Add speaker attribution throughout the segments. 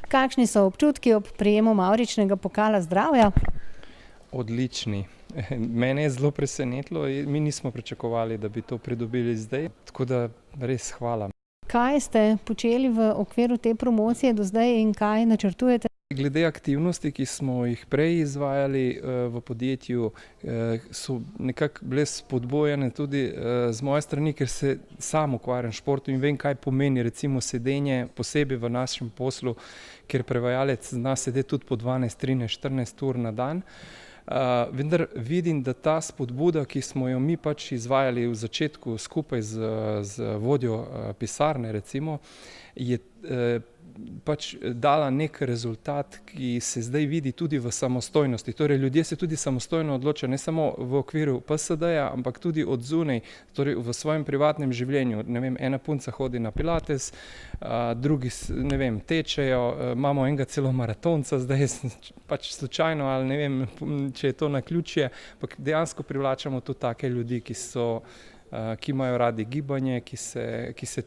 Speaker 1: Kakšni so občutki ob prejemu mavričnega pokala zdravja?
Speaker 2: Odlični. Mene je zelo presenetilo, mi nismo pričakovali, da bi to pridobili zdaj, tako da res hvala.
Speaker 1: Kaj ste počeli v okviru te promocije do zdaj in kaj načrtujete?
Speaker 2: Glede aktivnosti, ki smo jih prej izvajali v podjetju, so nekako bile spodbujane tudi z moje strani, ker se sam ukvarjam s športom in vem, kaj pomeni recimo sedenje, posebej v našem poslu, ker prevajalec zna sedeti tudi po 12, 13, 14 ur na dan. Vendar vidim, da ta spodbuda, ki smo jo mi pač izvajali v začetku skupaj z vodjo pisarne recimo, je pač dala nek rezultat, ki se zdaj vidi tudi v samostojnosti. Torej ljudje se tudi samostojno odločajo, ne samo v okviru PSD-ja, ampak tudi od zunaj, torej v svojem privatnem življenju. Ne vem, ena punca hodi na pilates, drugi, ne vem, tečejo, imamo enega celo maratonca zdaj, pač slučajno ali ne vem, če je to naključje, ampak dejansko privlačamo tudi take ljudi, ki imajo radi gibanje, ki se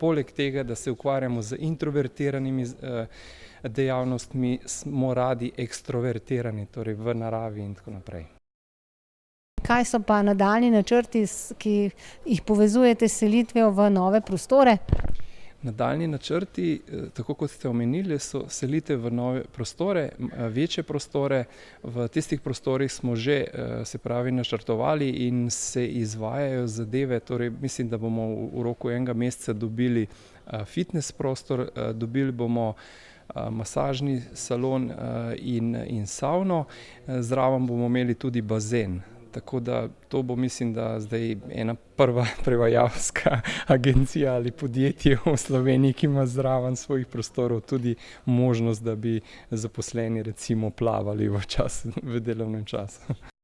Speaker 2: poleg tega, da se ukvarjamo z introvertiranimi dejavnostmi, smo radi ekstrovertirani, torej v naravi in tako naprej.
Speaker 1: Kaj so pa nadaljnji načrti, ki jih povezujete s selitvijo v nove prostore?
Speaker 2: Nadaljnji načrti, tako kot ste omenili, so selitev v nove prostore, večje prostore. V tistih prostorih smo že, se pravi, načrtovali in se izvajajo zadeve, torej mislim, da bomo v roku enega meseca dobili fitnes prostor, dobili bomo masažni salon in savno, zraven bomo imeli tudi bazen. Tako da to bo, mislim, da zdaj ena prva prevajalska agencija ali podjetje v Sloveniji, ki ima zraven svojih prostorov tudi možnost, da bi zaposleni recimo plavali v delovnem času.